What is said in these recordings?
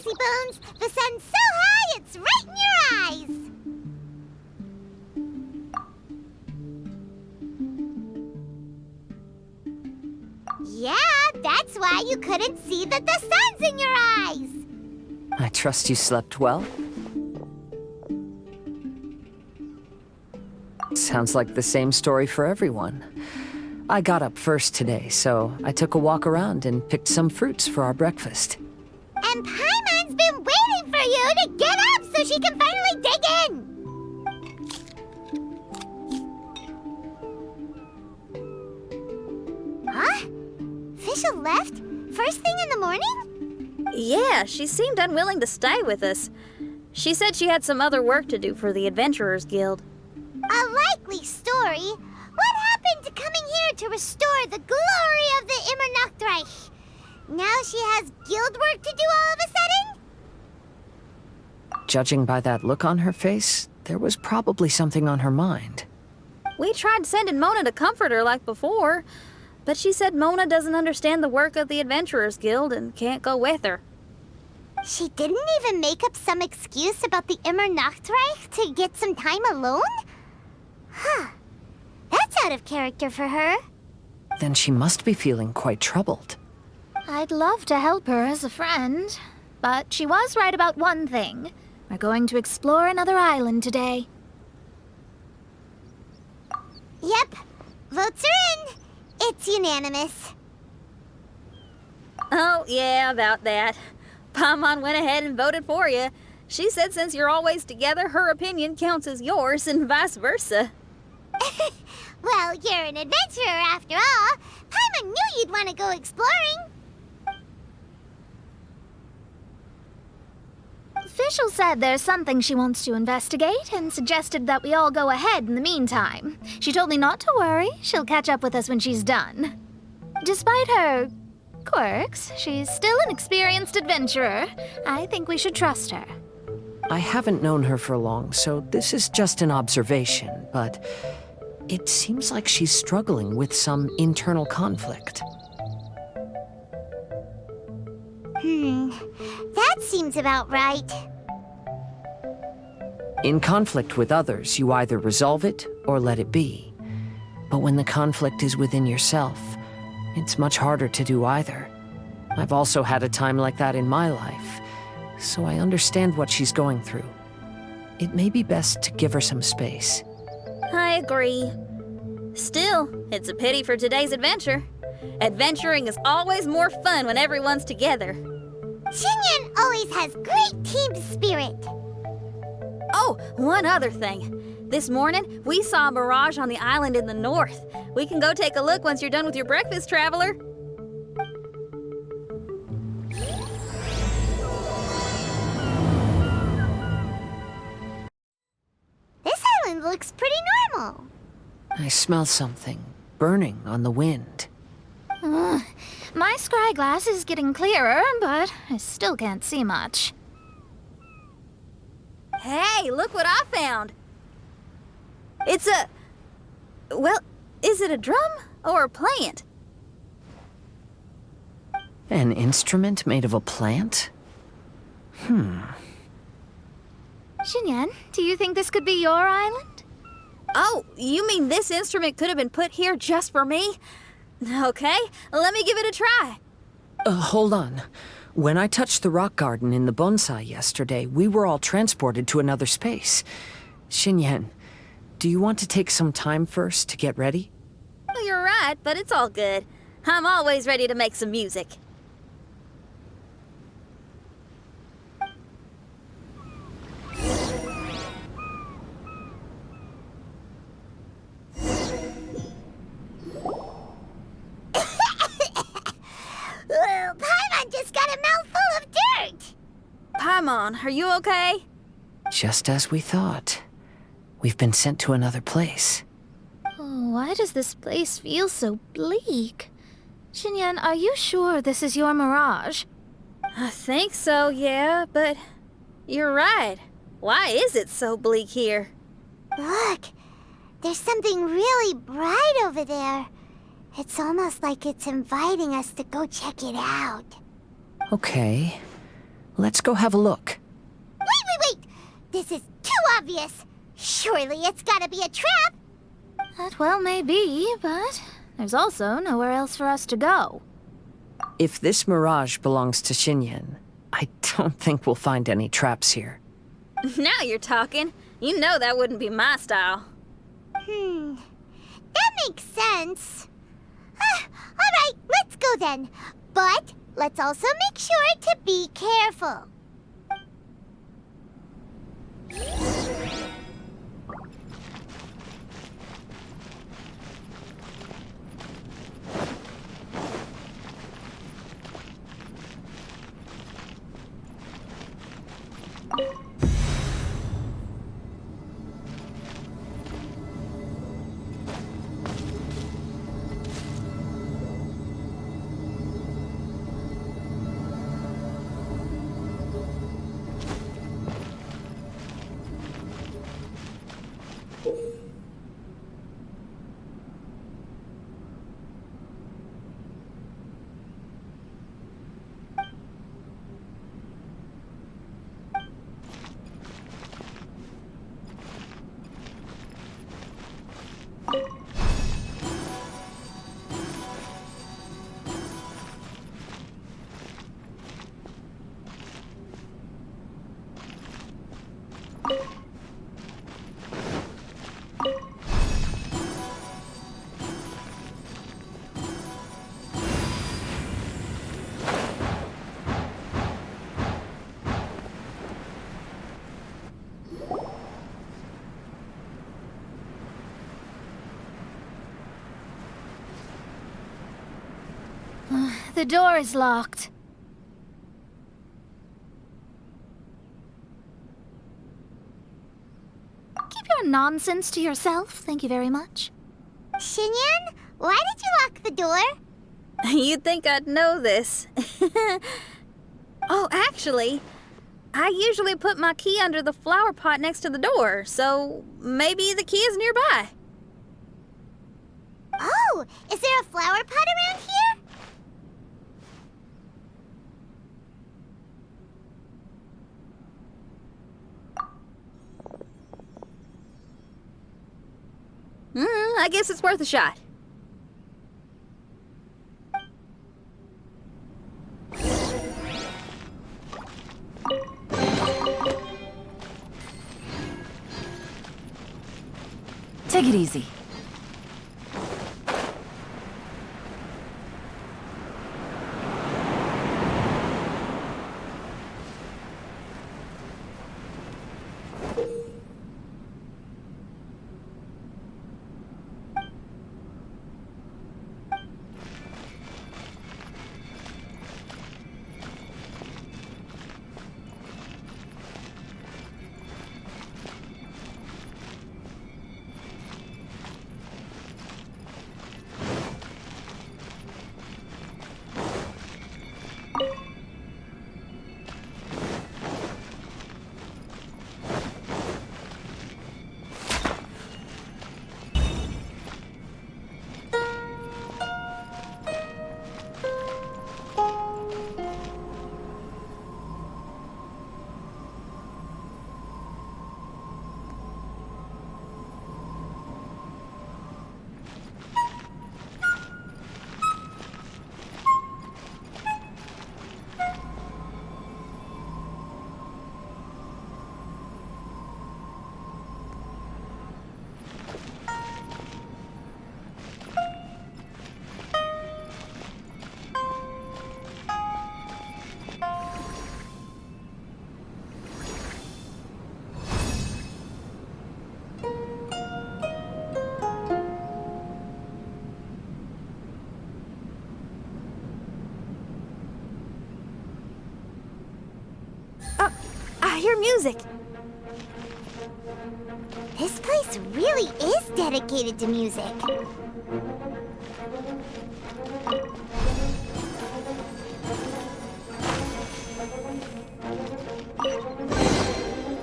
lazy bones. The sun's so high, it's right in your eyes. Yeah, that's why you couldn't see that the sun's in your eyes. I trust you slept well? Sounds like the same story for everyone. I got up first today, so I took a walk around and picked some fruits for our breakfast. And Paimon's been waiting for you to get up so she can finally dig in! Huh? Fischl left? First thing in the morning? Yeah, she seemed unwilling to stay with us. She said she had some other work to do for the Adventurers Guild. A likely story. What happened to coming here to restore the glory of the Immernachtstraum? Now she has guild work to do all of a sudden? Judging by that look on her face, there was probably something on her mind. We tried sending Mona to comfort her like before, but she said Mona doesn't understand the work of the Adventurers Guild and can't go with her. She didn't even make up some excuse about the Immernachtstraum to get some time alone? Huh. That's out of character for her. Then she must be feeling quite troubled. I'd love to help her as a friend, but she was right about one thing. We're going to explore another island today. Yep. Votes are in. It's unanimous. Oh, yeah, about that. Paimon went ahead and voted for you. She said since you're always together, her opinion counts as yours and vice versa. Well, you're an adventurer after all. Paimon knew you'd want to go exploring. Fischl said there's something she wants to investigate and suggested that we all go ahead in the meantime. She told me not to worry. She'll catch up with us when she's done. Despite her quirks, she's still an experienced adventurer. I think we should trust her. I haven't known her for long, so this is just an observation, but it seems like she's struggling with some internal conflict. That seems about right. In conflict with others, you either resolve it or let it be. But when the conflict is within yourself, it's much harder to do either. I've also had a time like that in my life, so I understand what she's going through. It may be best to give her some space. I agree. Still, it's a pity for today's adventure. Adventuring is always more fun when everyone's together. Xinyan always has great team spirit. Oh, one other thing. This morning, we saw a mirage on the island in the north. We can go take a look once you're done with your breakfast, traveler. This island looks pretty normal. I smell something burning on the wind. My scry glass is getting clearer, but I still can't see much. Hey, look what I found. It's a... well, is it a drum or a plant? An instrument made of a plant? Xinyan, do you think this could be your island? Oh, you mean this instrument could have been put here just for me? Okay, let me give it a try. Hold on. When I touched the rock garden in the bonsai yesterday, we were all transported to another space. Xinyan, do you want to take some time first to get ready? Well, you're right, but it's all good. I'm always ready to make some music. Paimon just got a mouthful of dirt. Paimon, are you okay? Just as we thought. We've been sent to another place. Oh, why does this place feel so bleak? Xinyan, are you sure this is your mirage? I think so, yeah, but you're right. Why is it so bleak here? Look, there's something really bright over there. It's almost like it's inviting us to go check it out. Okay. Let's go have a look. Wait! This is too obvious! Surely it's gotta be a trap! That well may be, but there's also nowhere else for us to go. If this mirage belongs to Xinyan, I don't think we'll find any traps here. Now you're talking. You know that wouldn't be my style. That makes sense. Alright, let's go then. But let's also make sure to be careful. The door is locked. Keep your nonsense to yourself, thank you very much. Xinyan, why did you lock the door? You'd think I'd know this. Oh, actually, I usually put my key under the flower pot next to the door, so maybe the key is nearby. Oh, is there a flower pot around here? I guess it's worth a shot. Take it easy. I hear music. This place really is dedicated to music.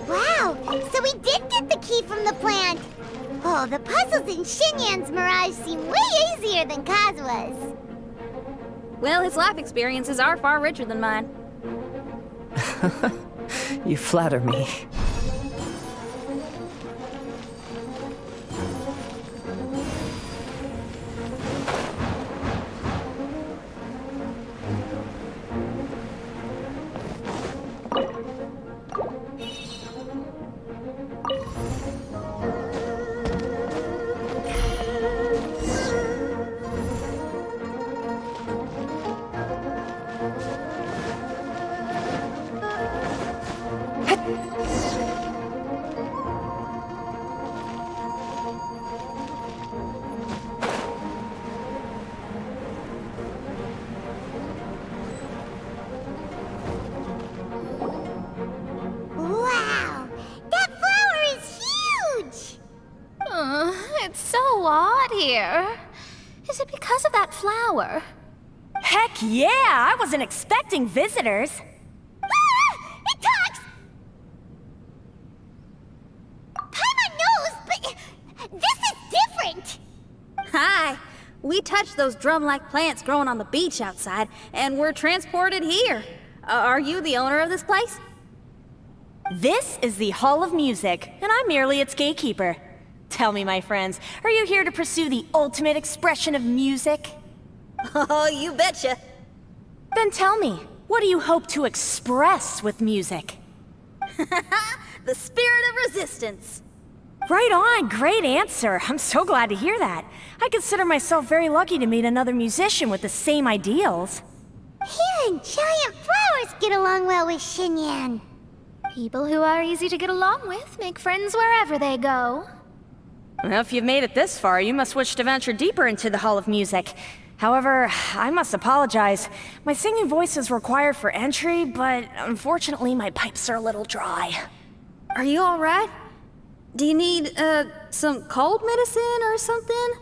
Wow, so we did get the key from the plant. Oh, the puzzles in Xinyan's Mirage seem way easier than Kazua's. Well, his life experiences are far richer than mine. You flatter me. Wow! That flower is huge! It's so odd here. Is it because of that flower? Heck yeah! I wasn't expecting visitors. Ah! It talks! Paimon knows, but this is different! Hi! We touched those drum-like plants growing on the beach outside, and we're transported here. Are you the owner of this place? This is the Hall of Music, and I'm merely its gatekeeper. Tell me, my friends, are you here to pursue the ultimate expression of music? Oh, you betcha. Then tell me, what do you hope to express with music? The spirit of resistance. Right on, great answer. I'm so glad to hear that. I consider myself very lucky to meet another musician with the same ideals. Even giant flowers get along well with Xinyan. People who are easy to get along with make friends wherever they go. Well, if you've made it this far, you must wish to venture deeper into the Hall of Music. However, I must apologize. My singing voice is required for entry, but unfortunately my pipes are a little dry. Are you alright? Do you need, some cold medicine or something?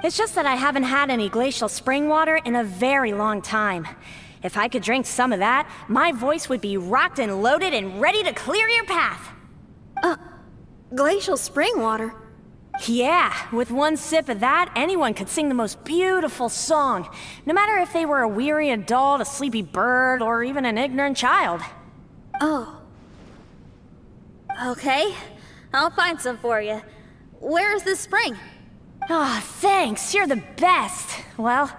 It's just that I haven't had any glacial spring water in a very long time. If I could drink some of that, my voice would be rocked and loaded and ready to clear your path. Glacial spring water? Yeah, with one sip of that, anyone could sing the most beautiful song, no matter if they were a weary adult, a sleepy bird, or even an ignorant child. Oh. Okay, I'll find some for you. Where is this spring? Ah, thanks, you're the best. Well,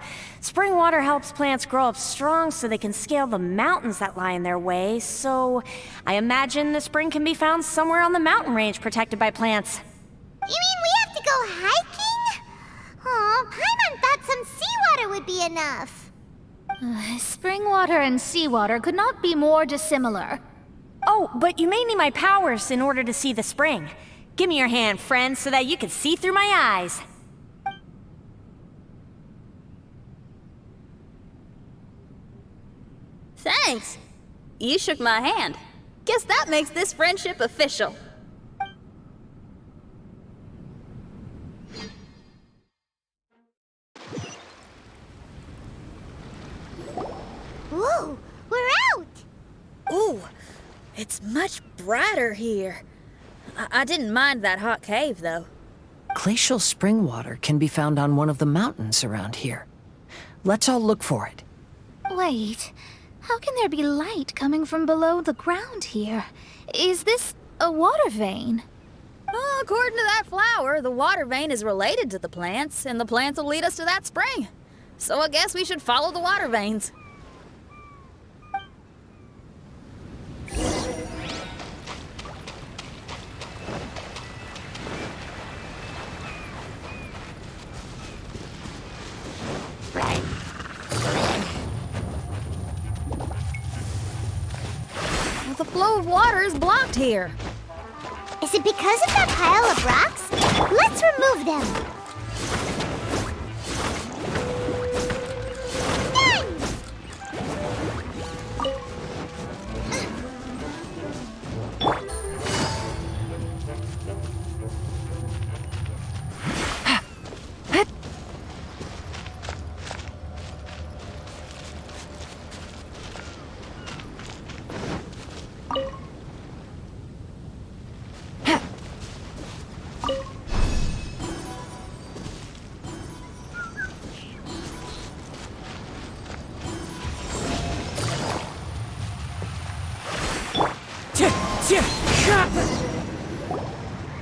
spring water helps plants grow up strong so they can scale the mountains that lie in their way, so I imagine the spring can be found somewhere on the mountain range protected by plants. You mean we have to go hiking? Oh, Paimon thought some seawater would be enough. Spring water and seawater could not be more dissimilar. Oh, but you may need my powers in order to see the spring. Give me your hand, friend, so that you can see through my eyes. Thanks. You shook my hand. Guess that makes this friendship official. Whoa, we're out! Ooh, it's much brighter here. I didn't mind that hot cave, though. Glacial spring water can be found on one of the mountains around here. Let's all look for it. Wait, how can there be light coming from below the ground here? Is this a water vein? Well, according to that flower, the water vein is related to the plants, and the plants will lead us to that spring. So I guess we should follow the water veins. The flow of water is blocked here. Is it because of that pile of rocks? Let's remove them.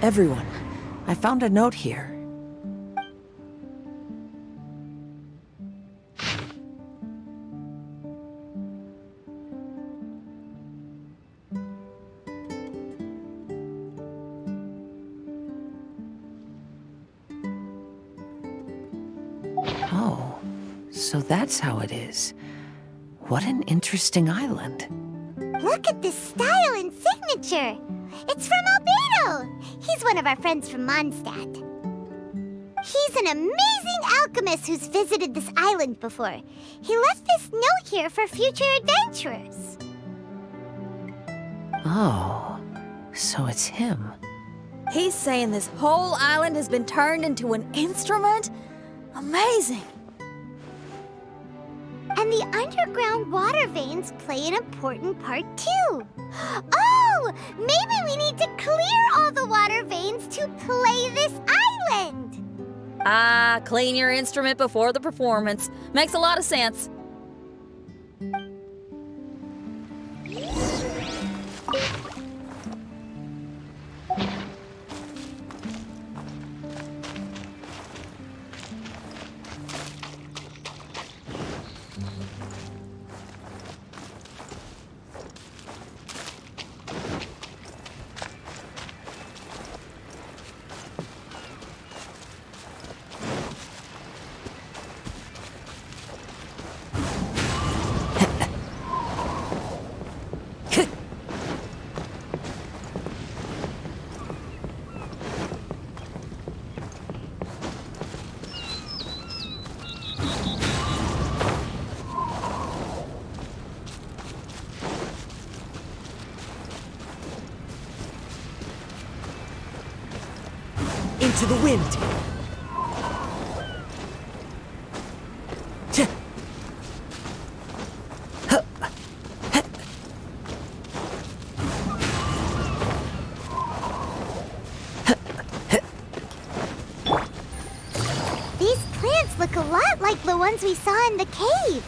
Everyone, I found a note here. Oh, so that's how it is. What an interesting island. Look at this style and signature. It's from Albedo. He's one of our friends from Mondstadt. He's an amazing alchemist who's visited this island before. He left this note here for future adventurers. Oh, so it's him. He's saying this whole island has been turned into an instrument? Amazing! And the underground water veins play an important part too. Oh, maybe we need to clear all the water veins to play this island. Clean your instrument before the performance. Makes a lot of sense. Into the wind. These plants look a lot like the ones we saw in the cave.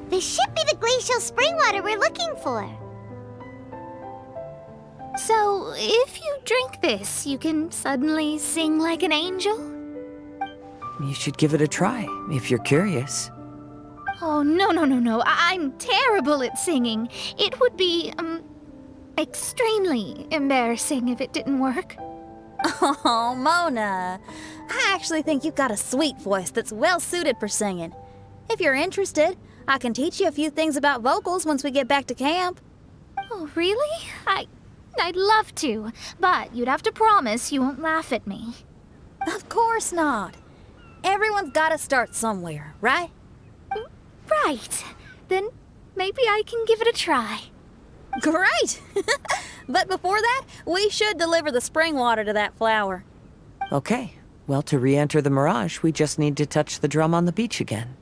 This should be the glacial spring water we're looking for. So, if you drink this, you can suddenly sing like an angel? You should give it a try, if you're curious. Oh, no. I'm terrible at singing. It would be, extremely embarrassing if it didn't work. Oh, Mona. I actually think you've got a sweet voice that's well suited for singing. If you're interested, I can teach you a few things about vocals once we get back to camp. Oh, really? I'd love to, but you'd have to promise you won't laugh at me. Of course not. Everyone's got to start somewhere, right? Right. Then maybe I can give it a try. Great! But before that, we should deliver the spring water to that flower. Okay, well, to re-enter the Mirage, we just need to touch the drum on the beach again.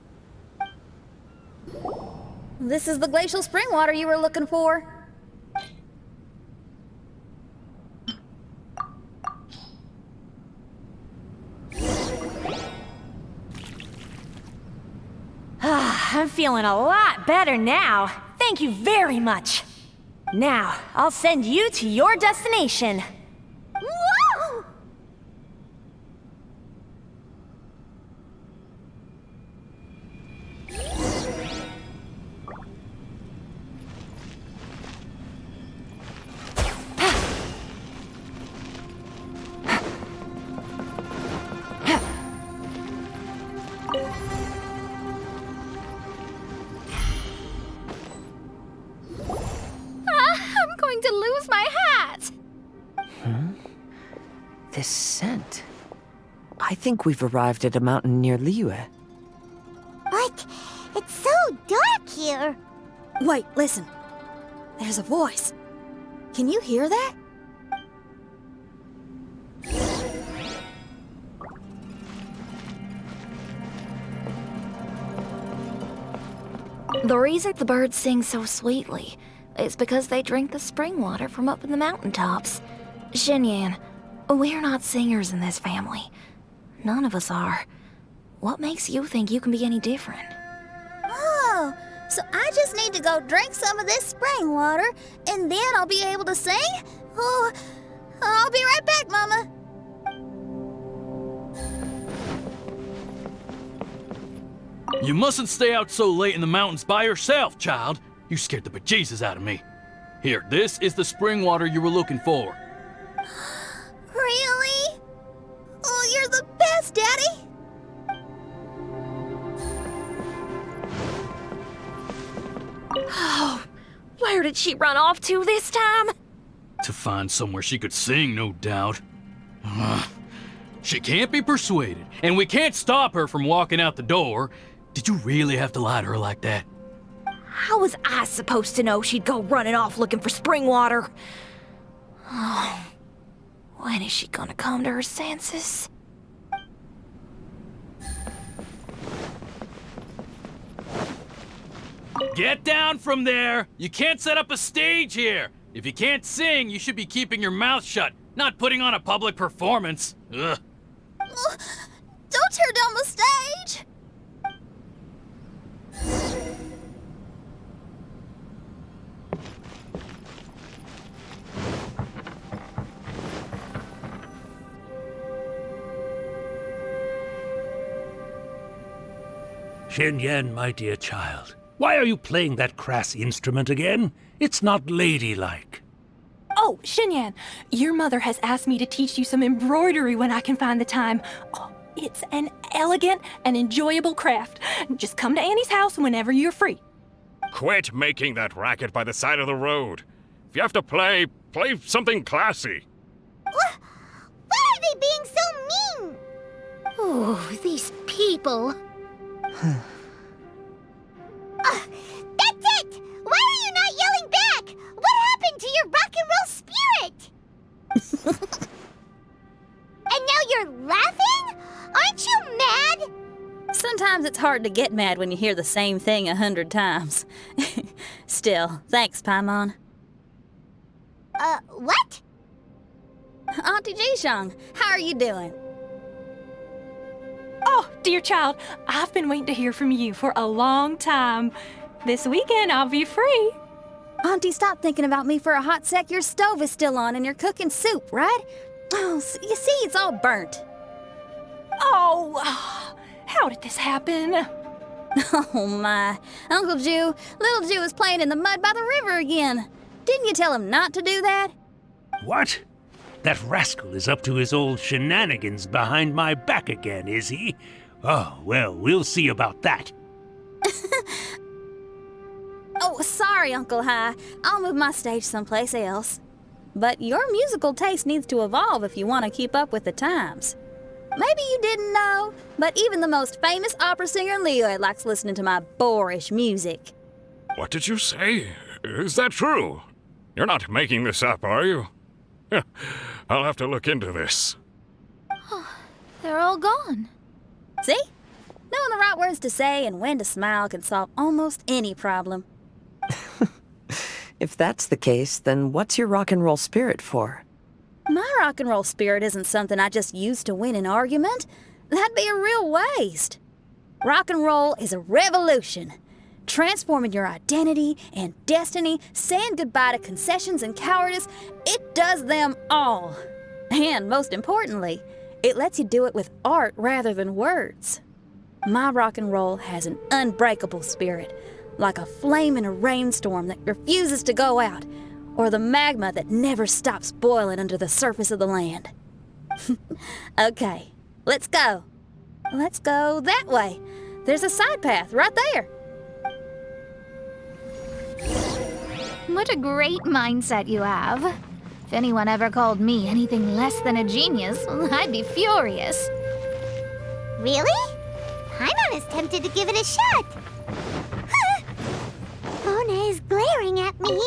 This is the glacial spring water you were looking for. I'm feeling a lot better now. Thank you very much. Now, I'll send you to your destination. Whoa! I'm going to lose my hat. think we've arrived at a mountain near Liyue. But it's so dark here. Wait, listen. There's a voice. Can you hear that? The reason the birds sing so sweetly is because they drink the spring water from up in the mountaintops. Xinyan, we're not singers in this family. None of us are. What makes you think you can be any different? Oh, so I just need to go drink some of this spring water, and then I'll be able to sing? Oh, I'll be right back, Mama. You mustn't stay out so late in the mountains by yourself, child. You scared the bejesus out of me. Here, this is the spring water you were looking for. Really? Oh, you're the best, Daddy. Oh, where did she run off to this time? To find somewhere she could sing, no doubt. She can't be persuaded, and we can't stop her from walking out the door. Did you really have to lie to her like that? How was I supposed to know she'd go running off looking for spring water? Oh, when is she gonna come to her senses? Get down from there! You can't set up a stage here! If you can't sing, you should be keeping your mouth shut, not putting on a public performance. Ugh. Don't tear down the stage! Xinyan, my dear child, why are you playing that crass instrument again? It's not ladylike. Oh, Xinyan, your mother has asked me to teach you some embroidery when I can find the time. Oh, it's an elegant and enjoyable craft. Just come to Annie's house whenever you're free. Quit making that racket by the side of the road. If you have to play something classy. Why are they being so mean? Ooh, these people. That's it! Why are you not yelling back? What happened to your rock and roll spirit? And now you're laughing? Aren't you mad? Sometimes it's hard to get mad when you hear the same thing 100 times. Still, thanks, Paimon. What? Auntie Jishang, how are you doing? Oh, dear child, I've been waiting to hear from you for a long time. This weekend, I'll be free. Auntie, stop thinking about me for a hot sec. Your stove is still on and you're cooking soup, right? Oh, you see, it's all burnt. Oh, how did this happen? Oh, my. Uncle Jew, little Jew is playing in the mud by the river again. Didn't you tell him not to do that? What? That rascal is up to his old shenanigans behind my back again, is he? Oh, well, we'll see about that. Oh, sorry, Uncle High. I'll move my stage someplace else. But your musical taste needs to evolve if you want to keep up with the times. Maybe you didn't know, but even the most famous opera singer in Liyue likes listening to my boorish music. What did you say? Is that true? You're not making this up, are you? I'll have to look into this. They're all gone. See? Knowing the right words to say and when to smile can solve almost any problem. If that's the case, then what's your rock and roll spirit for? My rock and roll spirit isn't something I just use to win an argument. That'd be a real waste. Rock and roll is a revolution. Transforming your identity and destiny, saying goodbye to concessions and cowardice, it does them all. And most importantly, it lets you do it with art rather than words. My rock and roll has an unbreakable spirit, like a flame in a rainstorm that refuses to go out, or the magma that never stops boiling under the surface of the land. Okay, let's go. Let's go that way. There's a side path right there. What a great mindset you have. If anyone ever called me anything less than a genius, I'd be furious. Really? I'm not as tempted to give it a shot. Mona is glaring at me.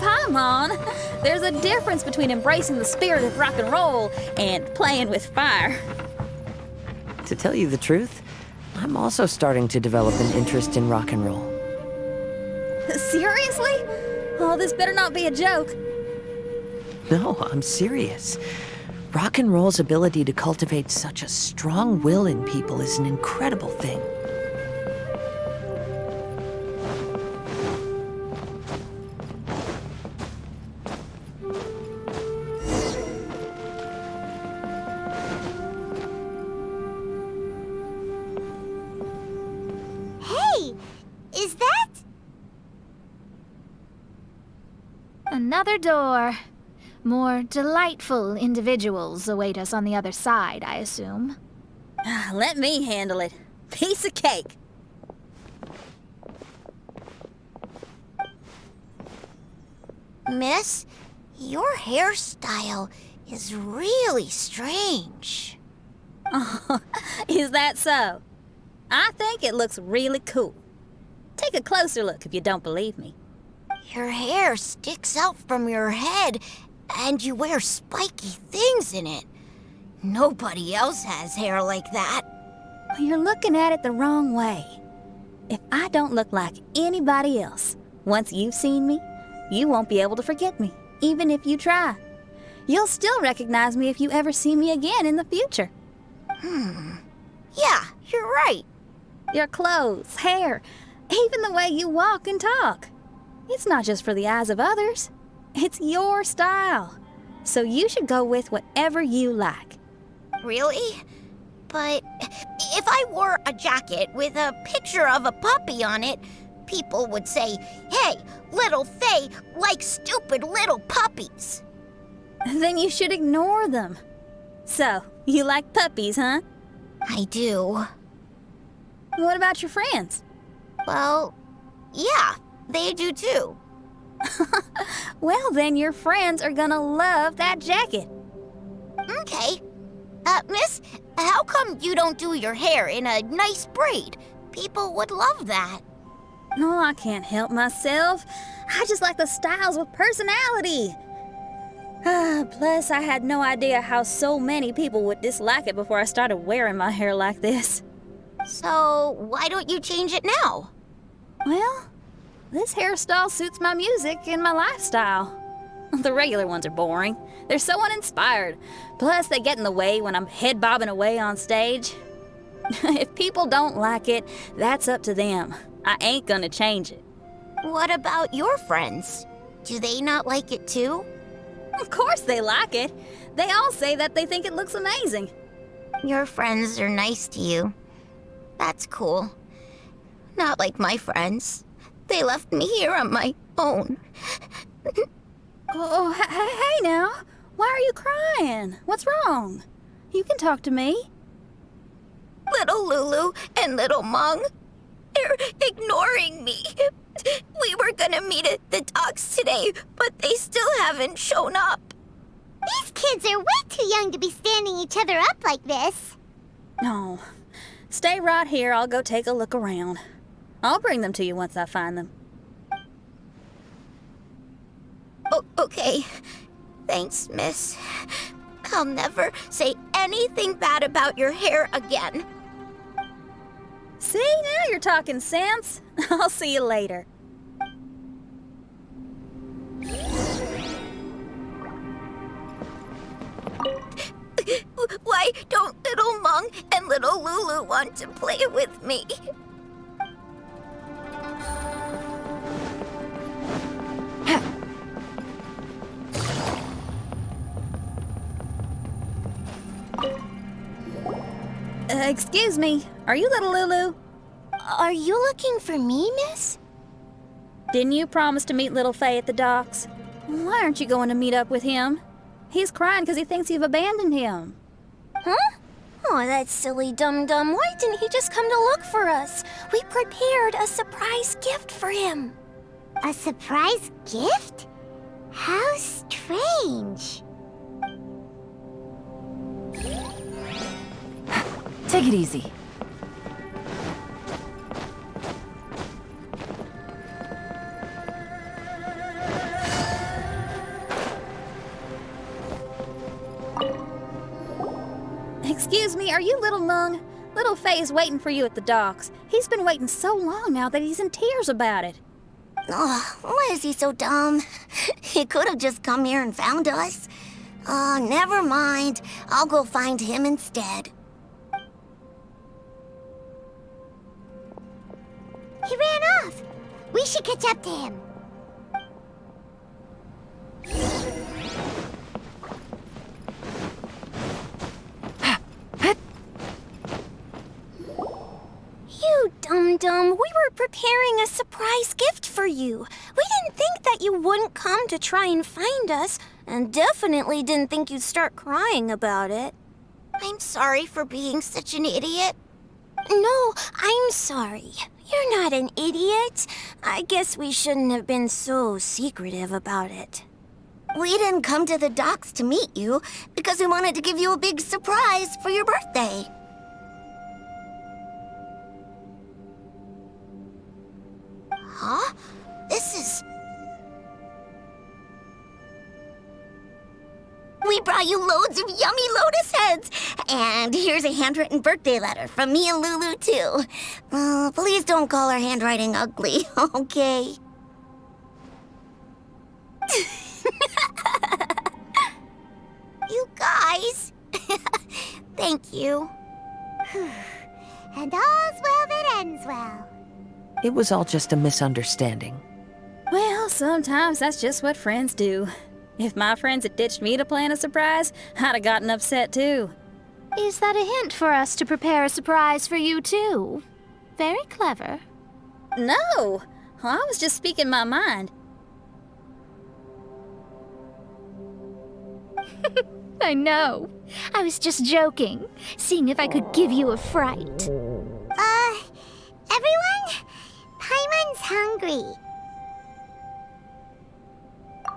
Paimon, there's a difference between embracing the spirit of rock and roll and playing with fire. To tell you the truth, I'm also starting to develop an interest in rock and roll. Seriously? Oh, this better not be a joke. No, I'm serious. Rock and roll's ability to cultivate such a strong will in people is an incredible thing. Hey, is that? Another door. More delightful individuals await us on the other side, I assume. Let me handle it. Piece of cake. Miss, your hairstyle is really strange. Oh, is that so? I think it looks really cool. Take a closer look if you don't believe me. Your hair sticks out from your head, and you wear spiky things in it. Nobody else has hair like that. Well, you're looking at it the wrong way. If I don't look like anybody else, once you've seen me, you won't be able to forget me, even if you try. You'll still recognize me if you ever see me again in the future. Yeah, you're right. Your clothes, hair, even the way you walk and talk. It's not just for the eyes of others. It's your style. So you should go with whatever you like. Really? But if I wore a jacket with a picture of a puppy on it, people would say, "Hey, little Faye likes stupid little puppies." Then you should ignore them. So, you like puppies, huh? I do. What about your friends? Well, yeah, they do too. Well, then your friends are gonna love that jacket. Okay. Miss, how come you don't do your hair in a nice braid? People would love that. No, I can't help myself. I just like the styles with personality. Plus, I had no idea how so many people would dislike it before I started wearing my hair like this. So, why don't you change it now? Well, this hairstyle suits my music and my lifestyle. The regular ones are boring. They're so uninspired. Plus, they get in the way when I'm head bobbing away on stage. If people don't like it, that's up to them. I ain't gonna change it. What about your friends? Do they not like it too? Of course they like it. They all say that they think it looks amazing. Your friends are nice to you. That's cool. Not like my friends. They left me here on my own. Oh, hey now. Why are you crying? What's wrong? You can talk to me. Little Lulu and little Mung, they're ignoring me. We were gonna meet at the docks today, but they still haven't shown up. These kids are way too young to be standing each other up like this. No. Stay right here. I'll go take a look around. I'll bring them to you once I find them. Oh, okay. Thanks, miss. I'll never say anything bad about your hair again. See, now you're talking sense. I'll see you later. Why don't little Mung and little Lulu want to play with me? Excuse me, are you little Lulu? Are you looking for me, miss? Didn't you promise to meet little Faye at the docks? Why aren't you going to meet up with him? He's crying because he thinks you've abandoned him. Huh? Oh, that silly dum-dum. Why didn't he just come to look for us? We prepared a surprise gift for him. A surprise gift? How strange. Take it easy. Excuse me, are you Little Mung? Little Faye's waiting for you at the docks. He's been waiting so long now that he's in tears about it. Oh, why is he so dumb? He could have just come here and found us. Oh, never mind. I'll go find him instead. He ran off. We should catch up to him. You dum-dum, we were preparing a surprise gift for you. We didn't think that you wouldn't come to try and find us, and definitely didn't think you'd start crying about it. I'm sorry for being such an idiot. No, I'm sorry. You're not an idiot. I guess we shouldn't have been so secretive about it. We didn't come to the docks to meet you because we wanted to give you a big surprise for your birthday. Huh? This is... We brought you loads of yummy lotus heads! And here's a handwritten birthday letter from me and Lulu, too. Please don't call our handwriting ugly, okay? You guys! Thank you. And all's well that ends well. It was all just a misunderstanding. Well, sometimes that's just what friends do. If my friends had ditched me to plan a surprise, I'd have gotten upset too. Is that a hint for us to prepare a surprise for you, too? Very clever. No! I was just speaking my mind. I know. I was just joking, seeing if I could give you a fright. Everyone? Paimon's hungry.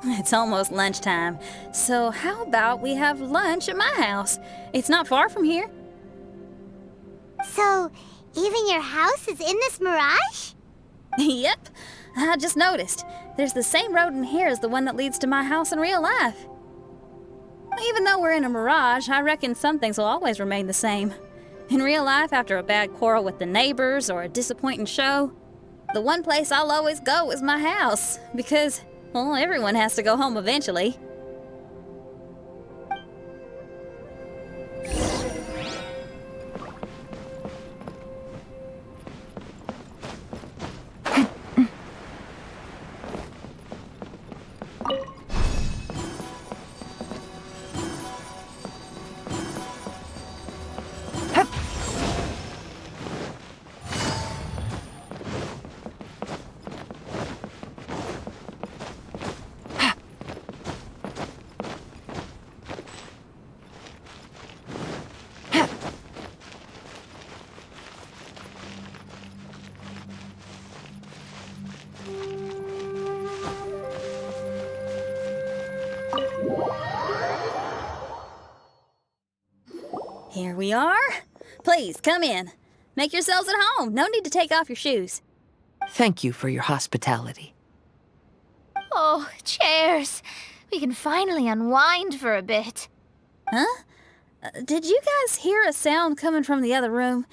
It's almost lunchtime, so how about we have lunch at my house? It's not far from here. So, even your house is in this mirage? Yep, I just noticed. There's the same road in here as the one that leads to my house in real life. Even though we're in a mirage, I reckon some things will always remain the same. In real life, after a bad quarrel with the neighbors or a disappointing show, the one place I'll always go is my house, because, well, everyone has to go home eventually. Here we are. Please, come in. Make yourselves at home. No need to take off your shoes. Thank you for your hospitality. Oh, chairs. We can finally unwind for a bit. Huh? Did you guys hear a sound coming from the other room?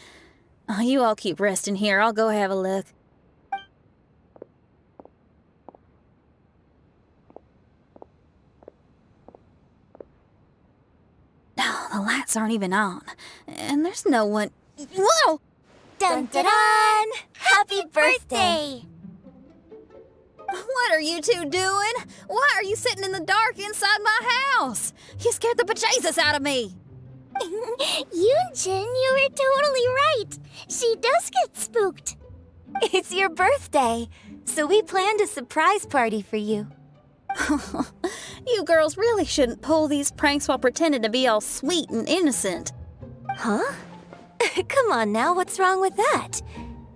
Oh, you all keep resting here. I'll go have a look. The lights aren't even on. And there's no one... Whoa! Dun dun dun! Happy birthday! What are you two doing? Why are you sitting in the dark inside my house? You scared the bejesus out of me. Yun Jin, you were totally right. She does get spooked. It's your birthday, so we planned a surprise party for you. You girls really shouldn't pull these pranks while pretending to be all sweet and innocent. Huh? Come on now, what's wrong with that?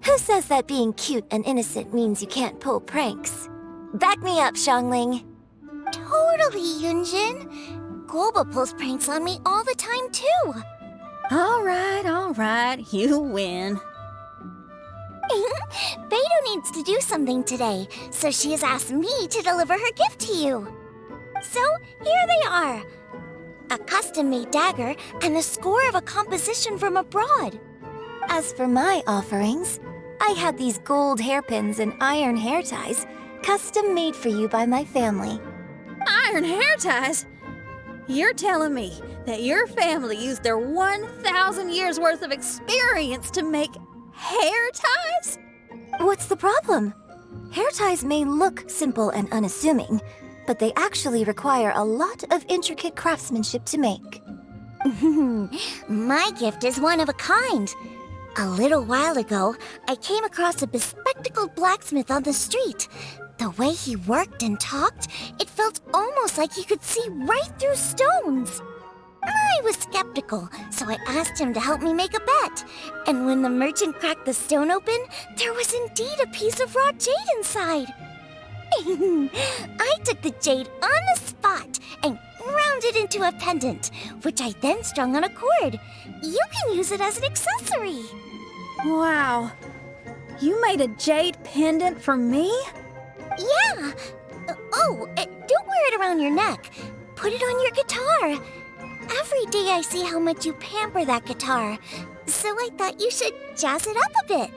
Who says that being cute and innocent means you can't pull pranks? Back me up, Xiangling. Totally, Yunjin. Guoba pulls pranks on me all the time, too. All right. All right, you win. Beidou needs to do something today, so she has asked me to deliver her gift to you. So, here they are. A custom-made dagger and the score of a composition from abroad. As for my offerings, I had these gold hairpins and iron hair ties, custom made for you by my family. Iron hair ties? You're telling me that your family used their 1,000 years worth of experience to make hair ties? What's the problem? Hair ties may look simple and unassuming, but they actually require a lot of intricate craftsmanship to make. My gift is one of a kind. A little while ago, I came across a bespectacled blacksmith on the street. The way he worked and talked, it felt almost like he could see right through stones. I was skeptical, so I asked him to help me make a bet. And when the merchant cracked the stone open, there was indeed a piece of raw jade inside. I took the jade on the spot and ground it into a pendant, which I then strung on a cord. You can use it as an accessory. Wow. You made a jade pendant for me? Yeah. Don't wear it around your neck. Put it on your guitar. Every day I see how much you pamper that guitar, so I thought you should jazz it up a bit.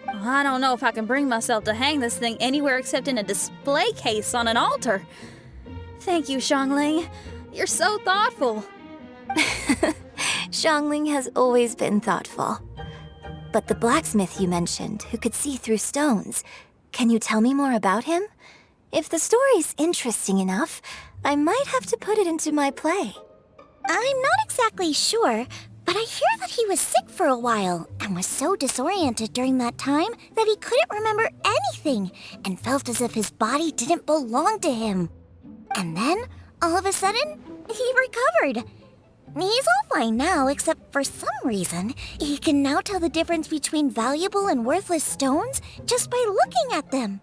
I don't know if I can bring myself to hang this thing anywhere except in a display case on an altar. Thank you, Xiangling. You're so thoughtful. Xiangling has always been thoughtful. But the blacksmith you mentioned, who could see through stones, can you tell me more about him? If the story's interesting enough, I might have to put it into my play. I'm not exactly sure, but I hear that he was sick for a while and was so disoriented during that time that he couldn't remember anything and felt as if his body didn't belong to him. And then, all of a sudden, he recovered. He's all fine now, except for some reason, he can now tell the difference between valuable and worthless stones just by looking at them.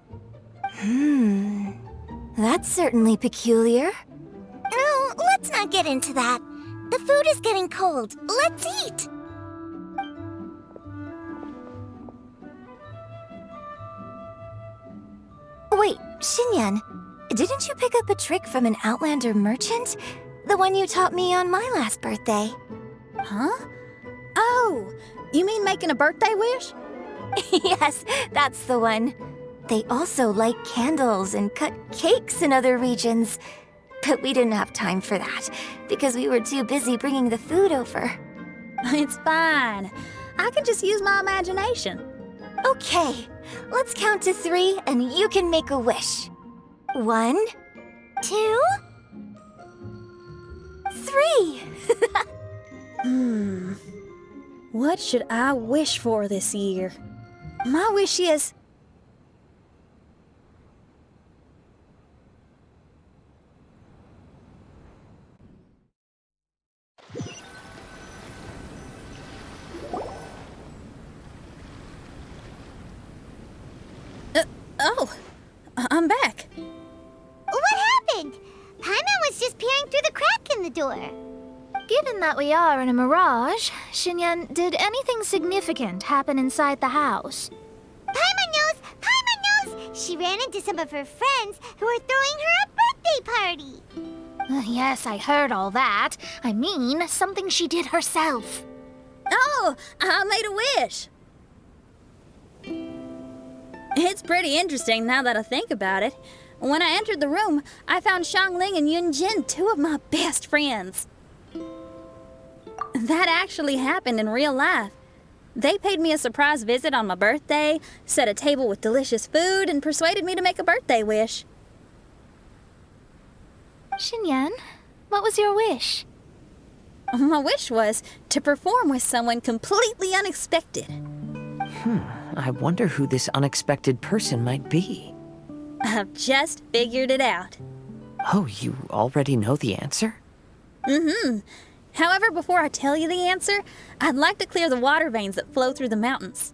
That's certainly peculiar. No, let's not get into that. The food is getting cold. Let's eat! Wait, Xinyan, didn't you pick up a trick from an Outlander merchant? The one you taught me on my last birthday. Huh? Oh, you mean making a birthday wish? Yes, that's the one. They also light candles and cut cakes in other regions. But we didn't have time for that, because we were too busy bringing the food over. It's fine. I can just use my imagination. Okay, let's count to 3 and you can make a wish. 1, 2, 3. What should I wish for this year? My wish is... I'm back. What happened? Paimon was just peering through the crack in the door. Given that we are in a mirage, Xinyan, did anything significant happen inside the house? Paimon knows! Paimon knows! She ran into some of her friends who were throwing her a birthday party. Yes, I heard all that. I mean, something she did herself. Oh, I made a wish. It's pretty interesting now that I think about it. When I entered the room, I found Xiangling Yun Jin, 2 of my best friends. That actually happened in real life. They paid me a surprise visit on my birthday, set a table with delicious food, and persuaded me to make a birthday wish. Xinyan, what was your wish? My wish was to perform with someone completely unexpected. I wonder who this unexpected person might be. I've just figured it out. Oh, you already know the answer? However, before I tell you the answer, I'd like to clear the water veins that flow through the mountains.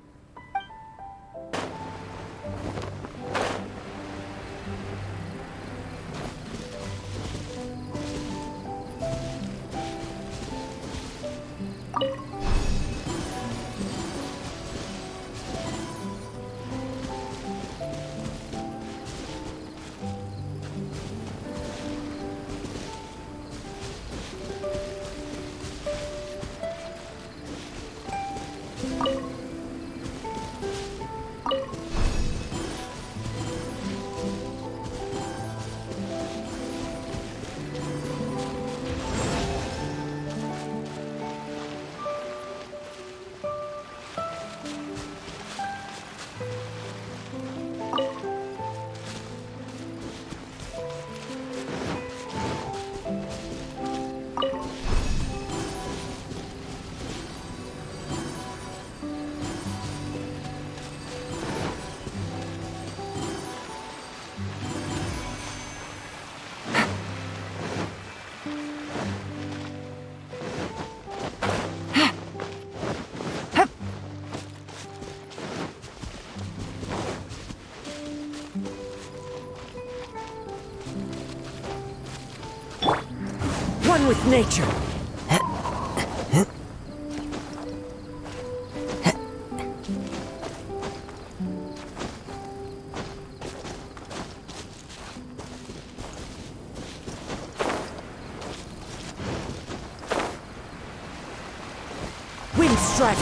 with nature. Wind strike.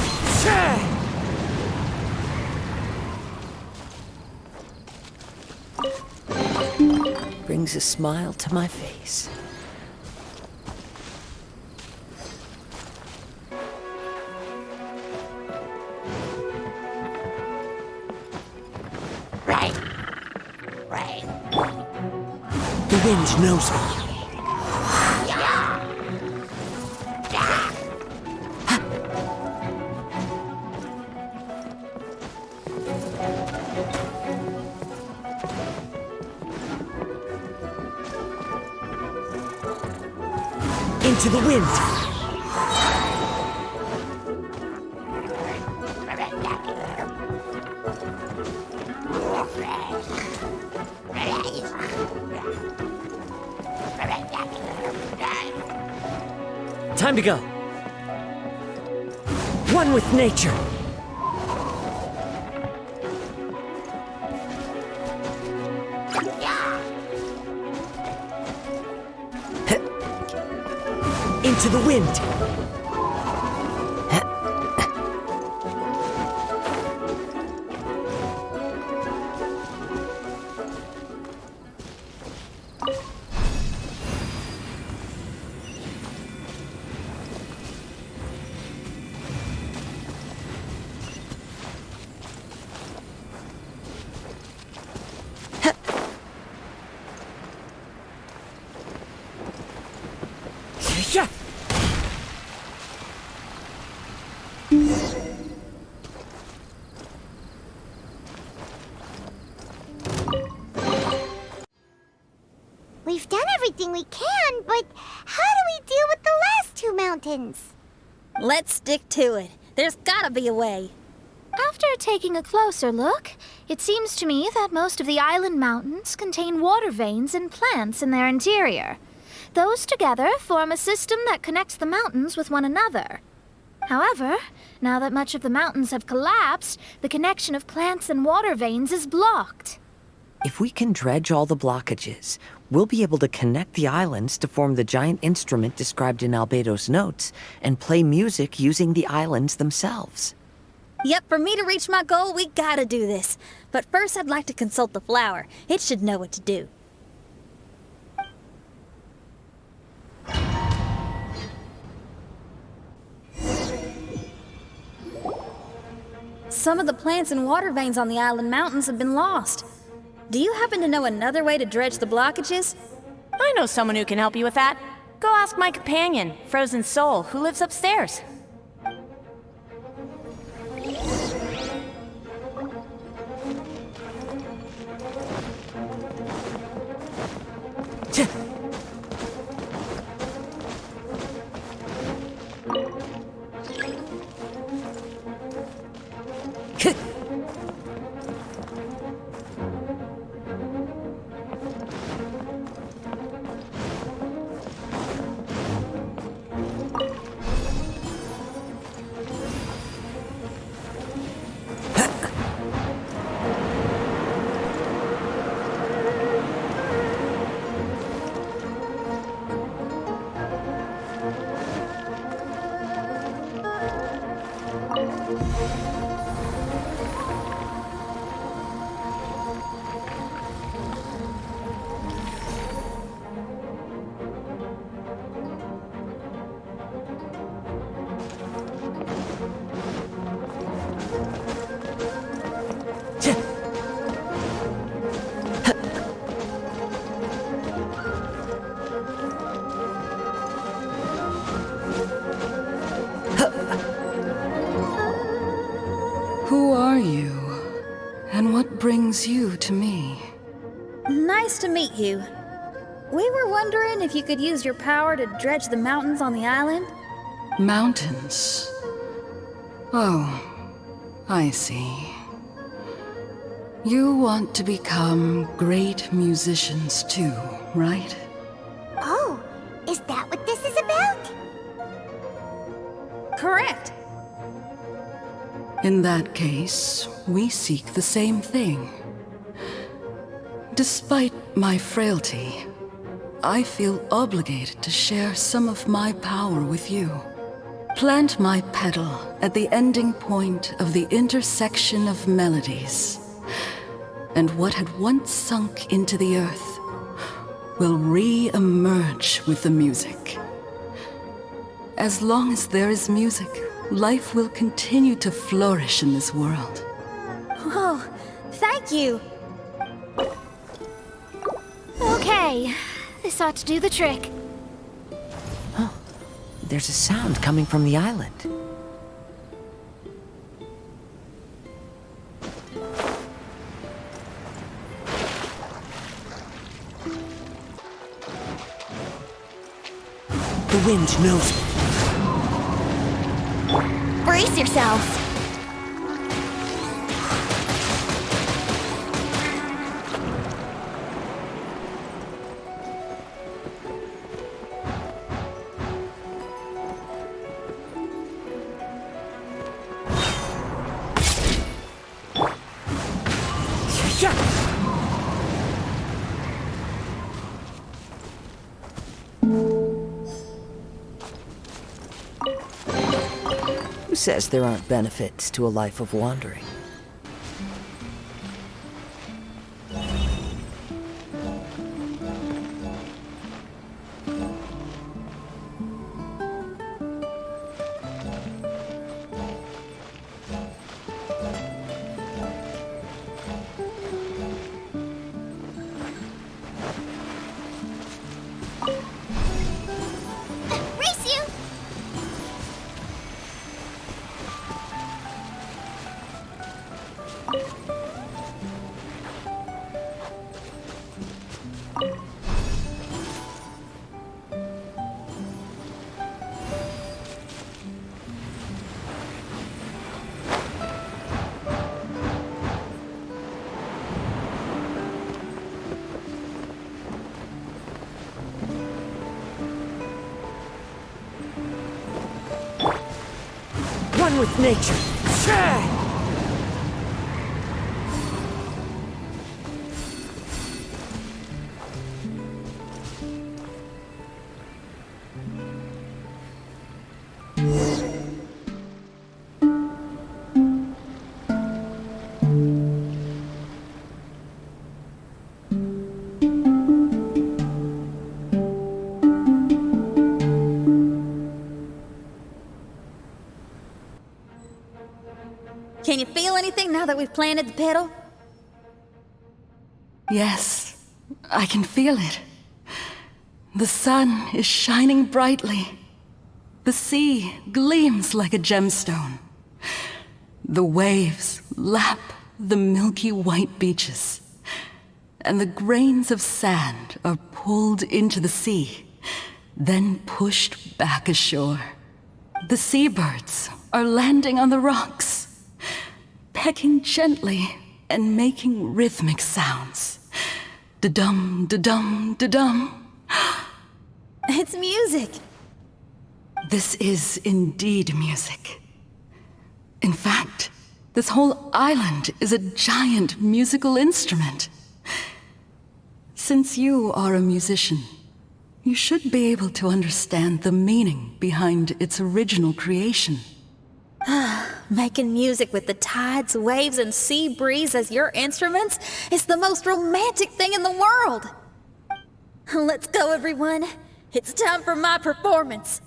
Brings a smile to my face. The wind knows me. Into the wind. Time to go. One with nature. Into the wind. Yeah. We've done everything we can, but how do we deal with the last two mountains? Let's stick to it. There's gotta be a way. After taking a closer look, it seems to me that most of the island mountains contain water veins and plants in their interior. Those together form a system that connects the mountains with one another. However, now that much of the mountains have collapsed, the connection of plants and water veins is blocked. If we can dredge all the blockages, we'll be able to connect the islands to form the giant instrument described in Albedo's notes and play music using the islands themselves. Yep, for me to reach my goal, we gotta do this. But first, I'd like to consult the flower. It should know what to do. Some of the plants and water veins on the island mountains have been lost. Do you happen to know another way to dredge the blockages? I know someone who can help you with that. Go ask my companion, Frozen Soul, who lives upstairs. Who are you? And what brings you to me? Nice to meet you. We were wondering if you could use your power to dredge the mountains on the island? Mountains. Oh, I see. You want to become great musicians too, right? Oh, is that what this is about? Correct. In that case, we seek the same thing. Despite my frailty, I feel obligated to share some of my power with you. Plant my petal at the ending point of the intersection of melodies, and what had once sunk into the earth will re-emerge with the music. As long as there is music, life will continue to flourish in this world. Oh, thank you. Okay, this ought to do the trick. There's a sound coming from the island. The wind knows me. Brace yourselves. Who says there aren't benefits to a life of wandering? Race you! One with nature. Share! Can you feel anything now that we've planted the petal? Yes, I can feel it. The sun is shining brightly. The sea gleams like a gemstone. The waves lap the milky white beaches. And the grains of sand are pulled into the sea, then pushed back ashore. The seabirds are landing on the rocks, pecking gently and making rhythmic sounds. Da-dum, da-dum, da-dum. It's music. This is indeed music. In fact, this whole island is a giant musical instrument. Since you are a musician, you should be able to understand the meaning behind its original creation. Making music with the tides, waves, and sea breeze as your instruments is the most romantic thing in the world. Let's go, everyone. It's time for my performance.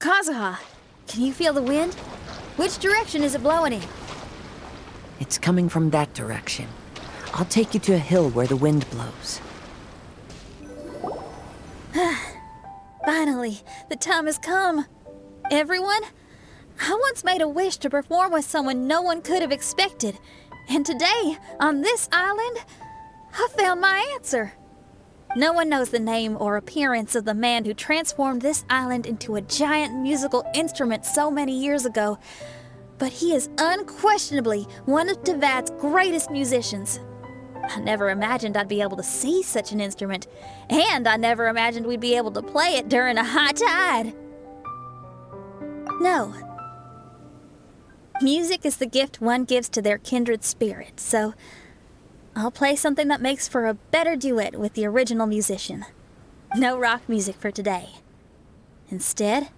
Kazuha, can you feel the wind? Which direction is it blowing in? It's coming from that direction. I'll take you to a hill where the wind blows. Finally, the time has come. Everyone, I once made a wish to perform with someone no one could have expected. And today, on this island, I found my answer. No one knows the name or appearance of the man who transformed this island into a giant musical instrument so many years ago, but he is unquestionably one of Teyvat's greatest musicians. I never imagined I'd be able to see such an instrument, and I never imagined we'd be able to play it during a high tide. No. Music is the gift one gives to their kindred spirit, so I'll play something that makes for a better duet with the original musician. No rock music for today. Instead,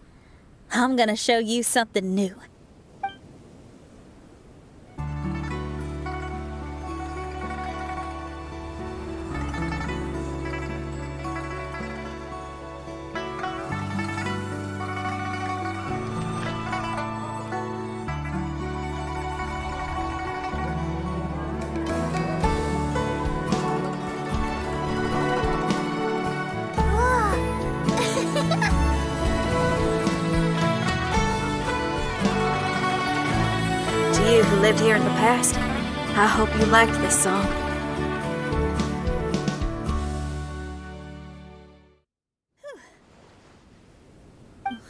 I'm gonna show you something new. To you who lived here in the past, I hope you liked this song.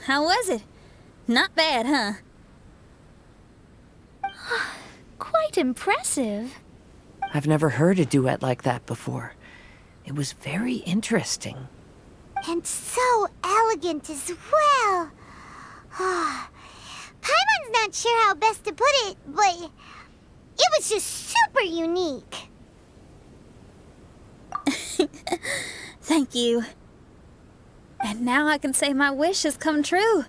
How was it? Not bad, huh? Quite impressive. I've never heard a duet like that before. It was very interesting. And so elegant as well. Paimon's not sure how best to put it, but it was just super unique. Thank you. And now I can say my wish has come true.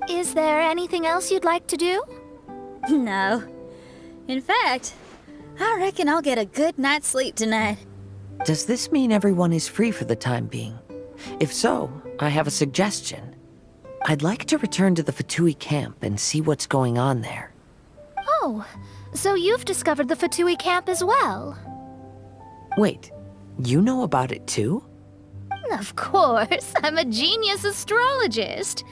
Is there anything else you'd like to do? No. In fact, I reckon I'll get a good night's sleep tonight. Does this mean everyone is free for the time being? If so, I have a suggestion. I'd like to return to the Fatui Camp and see what's going on there. Oh, so you've discovered the Fatui Camp as well? Wait, you know about it too? Of course, I'm a genius astrologist.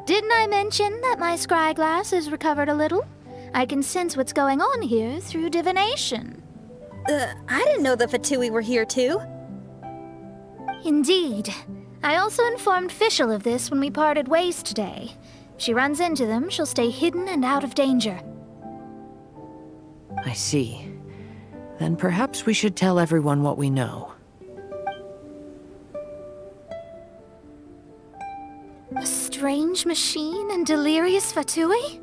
Didn't I mention that my scryglass has recovered a little? I can sense what's going on here through divination. I didn't know the Fatui were here too. Indeed. I also informed Fischl of this when we parted ways today. If she runs into them, she'll stay hidden and out of danger. I see. Then perhaps we should tell everyone what we know. A strange machine and delirious Fatui?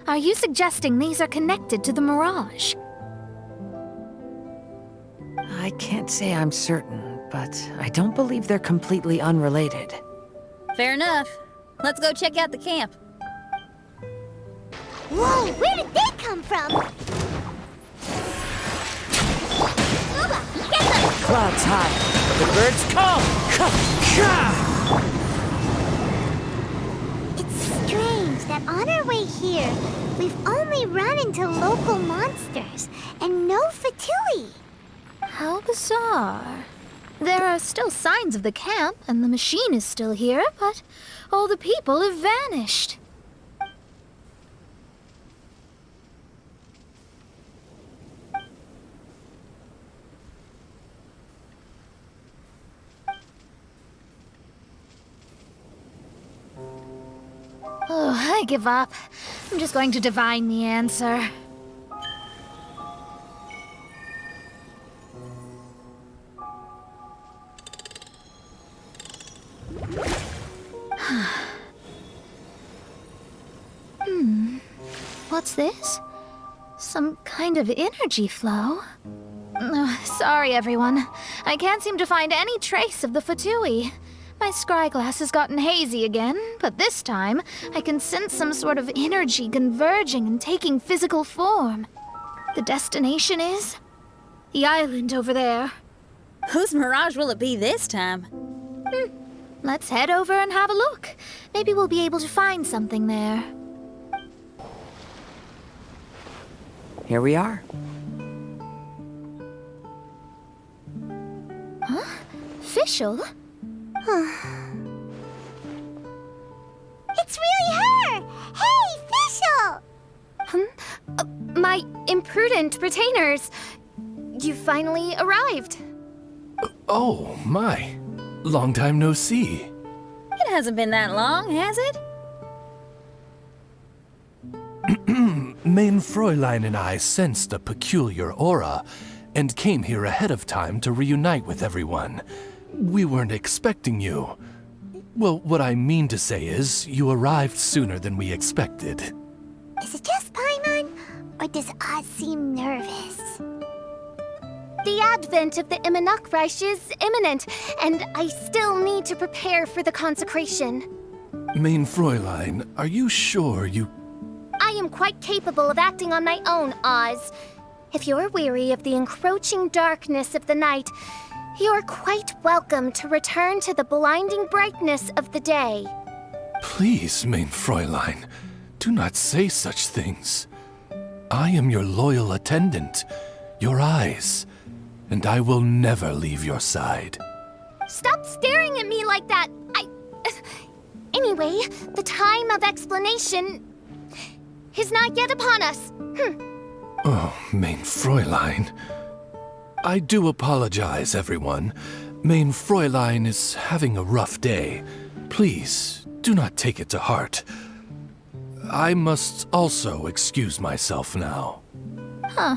Are you suggesting these are connected to the Mirage? I can't say I'm certain, but I don't believe they're completely unrelated. Fair enough. Let's go check out the camp. Whoa, where did they come from? Uba, get them! Clouds high. The birds come! It's strange that on our way here, we've only run into local monsters and no Fatui. How bizarre. There are still signs of the camp, and the machine is still here, but all the people have vanished. Oh, I give up. I'm just going to divine the answer. What's this? Some kind of energy flow? Sorry, everyone. I can't seem to find any trace of the Fatui. My scryglass has gotten hazy again, but this time I can sense some sort of energy converging and taking physical form. The destination is the island over there. Whose mirage will it be this time? Let's head over and have a look. Maybe we'll be able to find something there. Here we are. Huh? Fischl? It's really her! Hey, Fischl! My imprudent retainers. You finally arrived. Oh, my. Long time no see. It hasn't been that long, has it? Main Fräulein and I sensed a peculiar aura and came here ahead of time to reunite with everyone. We weren't expecting you. Well, what I mean to say is, you arrived sooner than we expected. Is it just Paimon, or does Oz seem nervous? The advent of the Immernachtstraum is imminent, and I still need to prepare for the consecration. Mein Fräulein, are you sure you... I am quite capable of acting on my own, Oz. If you're weary of the encroaching darkness of the night, you're quite welcome to return to the blinding brightness of the day. Please, Mein Fräulein, do not say such things. I am your loyal attendant, your eyes, and I will never leave your side. Stop staring at me like that! Anyway, the time of explanation is not yet upon us. Oh, Mein Fräulein. I do apologize, everyone. Mein Fräulein is having a rough day. Please, do not take it to heart. I must also excuse myself now. Huh.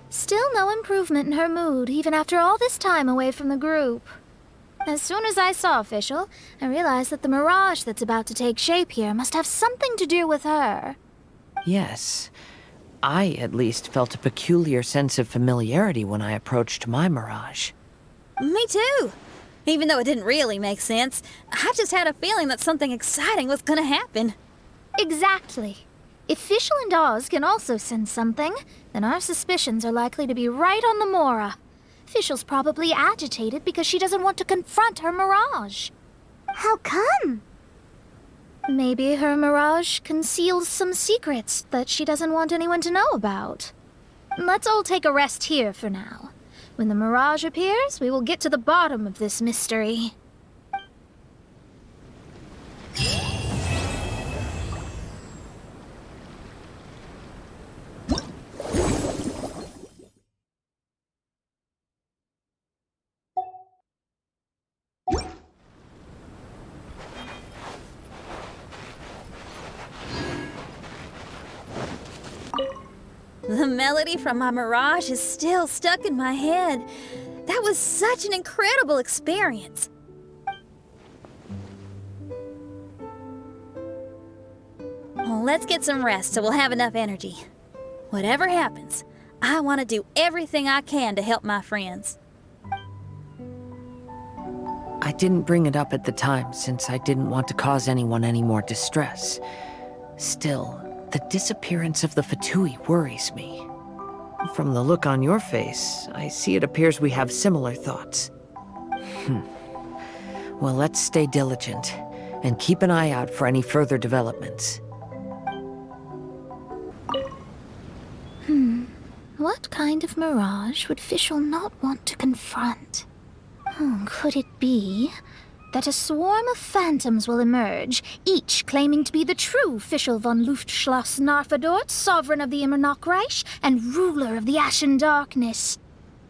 Still no improvement in her mood, even after all this time away from the group. As soon as I saw Fischl, I realized that the mirage that's about to take shape here must have something to do with her. Yes. I, at least, felt a peculiar sense of familiarity when I approached my mirage. Me too. Even though it didn't really make sense, I just had a feeling that something exciting was gonna happen. Exactly. If Fischl and Oz can also sense something, then our suspicions are likely to be right on the Mora. Fischl's probably agitated because she doesn't want to confront her mirage. How come? Maybe her mirage conceals some secrets that she doesn't want anyone to know about. Let's all take a rest here for now. When the mirage appears, we will get to the bottom of this mystery. The melody from my mirage is still stuck in my head. That was such an incredible experience. Well, let's get some rest so we'll have enough energy. Whatever happens, I want to do everything I can to help my friends. I didn't bring it up at the time since I didn't want to cause anyone any more distress. Still, the disappearance of the Fatui worries me. From the look on your face, I see it appears we have similar thoughts. Well, let's stay diligent and keep an eye out for any further developments. What kind of mirage would Fischl not want to confront? Could it be that a swarm of phantoms will emerge, each claiming to be the true Fischl von Luftschloss Narfadort, sovereign of the Immernachtstraum and ruler of the Ashen Darkness?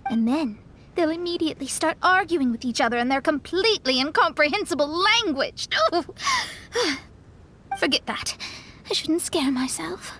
And then they'll immediately start arguing with each other in their completely incomprehensible language. Forget that. I shouldn't scare myself.